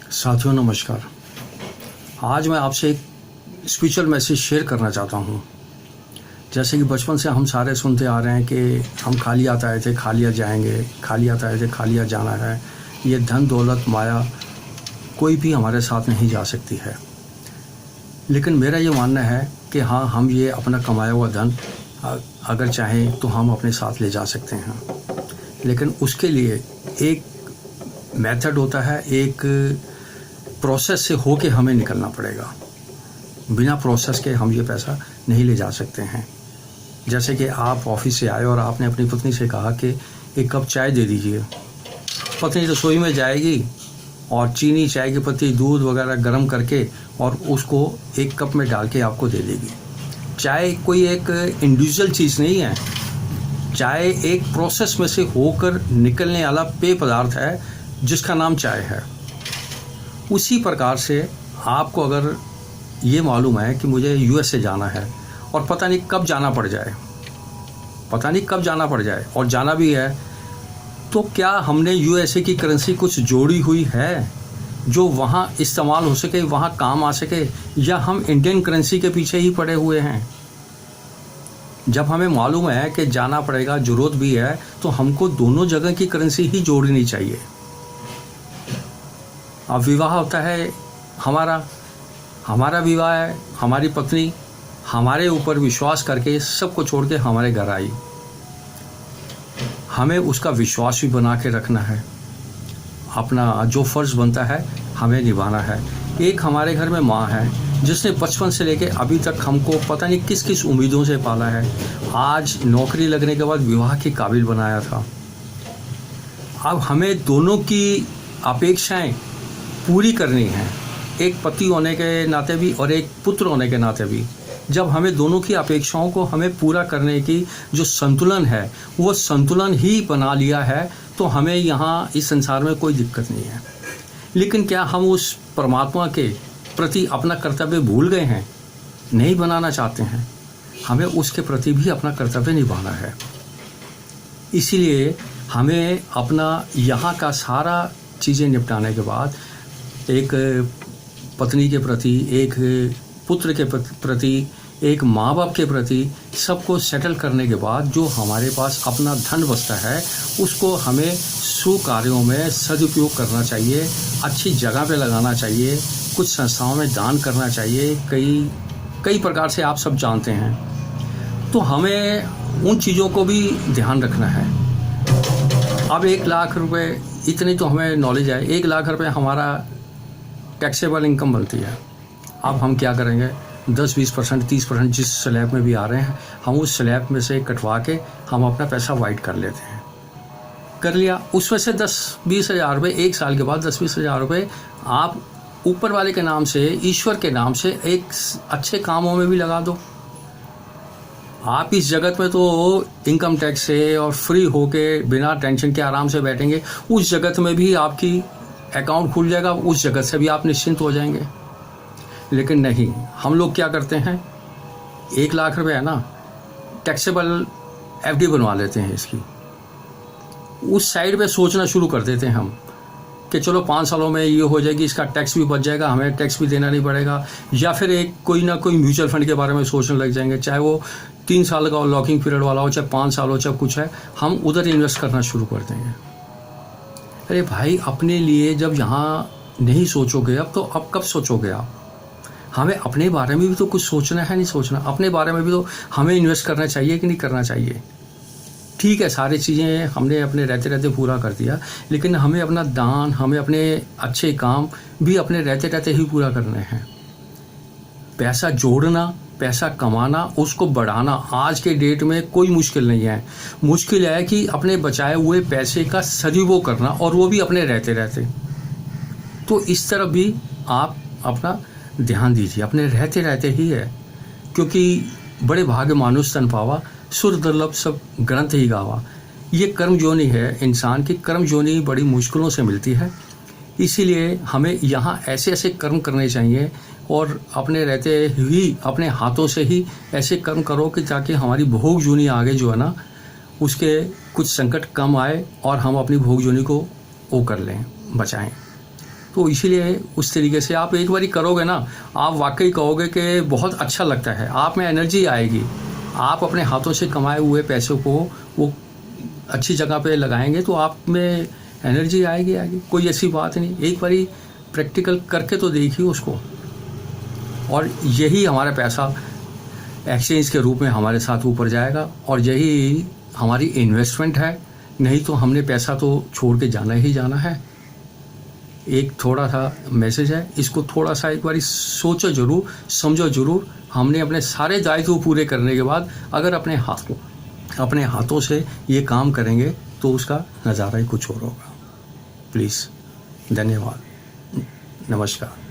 साथियों नमस्कार। आज मैं आपसे एक स्पिरिचुअल मैसेज शेयर करना चाहता हूँ। जैसे कि बचपन से हम सारे सुनते आ रहे हैं कि हम खालियात आए थे खालियात जाएंगे, खालियात आए थे खालियात जाना है। ये धन दौलत माया कोई भी हमारे साथ नहीं जा सकती है। लेकिन मेरा ये मानना है कि हाँ, हम ये अपना कमाया हुआ धन अगर चाहें तो हम अपने साथ ले जा सकते हैं। लेकिन उसके लिए एक मेथड होता है, एक प्रोसेस से होके हमें निकलना पड़ेगा। बिना प्रोसेस के हम ये पैसा नहीं ले जा सकते हैं। जैसे कि आप ऑफिस से आए और आपने अपनी पत्नी से कहा कि एक कप चाय दे दीजिए। पत्नी रसोई में जाएगी और चीनी, चाय की पत्ती, दूध वगैरह गर्म करके और उसको एक कप में डाल के आपको दे देगी। चाय कोई एक इंडिविजुअल चीज़ नहीं है। चाय एक प्रोसेस में से होकर निकलने वाला पेय पदार्थ है जिसका नाम चाय है। उसी प्रकार से आपको अगर ये मालूम है कि मुझे यूएस से जाना है और पता नहीं कब जाना पड़ जाए, और जाना भी है, तो क्या हमने यूएसए की करेंसी कुछ जोड़ी हुई है जो वहाँ इस्तेमाल हो सके, वहाँ काम आ सके, या हम इंडियन करेंसी के पीछे ही पड़े हुए हैं? जब हमें मालूम है कि जाना पड़ेगा, ज़रूरत भी है, तो हमको दोनों जगह की करेंसी ही जोड़नी चाहिए। अब विवाह होता है, हमारा विवाह है, हमारी पत्नी हमारे ऊपर विश्वास करके सबको छोड़ के हमारे घर आई। हमें उसका विश्वास भी बना के रखना है। अपना जो फ़र्ज़ बनता है हमें निभाना है। एक हमारे घर में माँ है जिसने बचपन से लेके अभी तक हमको पता नहीं किस किस उम्मीदों से पाला है। आज नौकरी लगने के बाद विवाह के काबिल बनाया था। अब हमें दोनों की अपेक्षाएं पूरी करनी है, एक पति होने के नाते भी और एक पुत्र होने के नाते भी। जब हमें दोनों की अपेक्षाओं को हमें पूरा करने की जो संतुलन है, वो संतुलन ही बना लिया है, तो हमें यहाँ इस संसार में कोई दिक्कत नहीं है। लेकिन क्या हम उस परमात्मा के प्रति अपना कर्तव्य भूल गए हैं? नहीं बनाना चाहते हैं। हमें उसके प्रति भी अपना कर्तव्य निभाना है। इसीलिए हमें अपना यहाँ का सारा चीज़ें निपटाने के बाद एक पत्नी के प्रति, एक पुत्र के प्रति, एक माँ बाप के प्रति सबको सेटल करने के बाद जो हमारे पास अपना धन बचता है उसको हमें सुकार्यों में सदुपयोग करना चाहिए, अच्छी जगह पे लगाना चाहिए, कुछ संस्थाओं में दान करना चाहिए। कई प्रकार से आप सब जानते हैं। तो हमें उन चीज़ों को भी ध्यान रखना है। अब 1 लाख रुपए, इतनी तो हमें नॉलेज है, 1 लाख रुपए हमारा टैक्सेबल इनकम बनती है। अब हम क्या करेंगे? 10-20%, 30% जिस स्लैब में भी आ रहे हैं, हम उस स्लैब में से कटवा के हम अपना पैसा वाइट कर लेते हैं। कर लिया, उसमें से 10-20 हज़ार रुपये एक साल के बाद 10-20 हज़ार रुपये आप ऊपर वाले के नाम से, ईश्वर के नाम से एक अच्छे कामों में भी लगा दो। आप इस जगत में तो इनकम टैक्स से और फ्री होके बिना टेंशन के आराम से बैठेंगे, उस जगत में भी आपकी अकाउंट खुल जाएगा, उस जगत से भी आप निश्चिंत हो जाएंगे। लेकिन नहीं, हम लोग क्या करते हैं, 1 लाख रुपए है ना, टैक्सेबल एफडी बनवा लेते हैं इसकी। उस साइड पे सोचना शुरू कर देते हैं हम कि चलो 5 सालों में ये हो जाएगी, इसका टैक्स भी बच जाएगा, हमें टैक्स भी देना नहीं पड़ेगा। या फिर एक कोई ना कोई म्यूचुअल फंड के बारे में सोचने लग जाएंगे, चाहे वो 3 साल का लॉकिंग पीरियड वाला हो, चाहे 5 साल हो, चाहे कुछ है, हम उधर इन्वेस्ट करना शुरू कर देंगे। अरे भाई, अपने लिए जब यहाँ नहीं सोचोगे अब कब सोचोगे आप? हमें अपने बारे में भी तो कुछ सोचना है, नहीं सोचना? अपने बारे में भी तो हमें इन्वेस्ट करना चाहिए कि नहीं करना चाहिए? ठीक है, सारी चीज़ें हमने अपने रहते रहते पूरा कर दिया, लेकिन हमें अपना दान, हमें अपने अच्छे काम भी अपने रहते रहते ही पूरा करने हैं। पैसा जोड़ना, पैसा कमाना, उसको बढ़ाना आज के डेट में कोई मुश्किल नहीं है। मुश्किल है कि अपने बचाए हुए पैसे का सदुपयोग करना, और वो भी अपने रहते रहते। तो इस तरफ भी आप अपना ध्यान दीजिए, अपने रहते रहते ही है। क्योंकि बड़े भाग्य मानुष तन पावा, सुर दुर्लभ सब ग्रंथ ही गावा। ये कर्म जोनी है इंसान की, कर्म जोनी बड़ी मुश्किलों से मिलती है। इसीलिए हमें यहाँ ऐसे ऐसे कर्म करने चाहिए, और अपने रहते ही अपने हाथों से ही ऐसे कर्म करो कि ताकि हमारी भोग जोनी आगे जो है ना, उसके कुछ संकट कम आए और हम अपनी भोग जोनी को वो कर लें, बचाएं। तो इसीलिए उस तरीके से आप एक बारी करोगे ना, आप वाकई कहोगे कि बहुत अच्छा लगता है, आप में एनर्जी आएगी। आप अपने हाथों से कमाए हुए पैसों को वो अच्छी जगह पे लगाएंगे तो आप में एनर्जी आएगी। कोई ऐसी बात नहीं, एक बारी प्रैक्टिकल करके तो देखिए उसको। और यही हमारा पैसा एक्सचेंज के रूप में हमारे साथ ऊपर जाएगा, और यही हमारी इन्वेस्टमेंट है। नहीं तो हमने पैसा तो छोड़ के जाना ही जाना है। एक थोड़ा सा मैसेज है, इसको थोड़ा सा एक बार सोचो ज़रूर, समझो ज़रूर। हमने अपने सारे दायित्व पूरे करने के बाद अगर अपने हाथों से ये काम करेंगे तो उसका नज़ारा ही कुछ और होगा। प्लीज़, धन्यवाद, नमस्कार।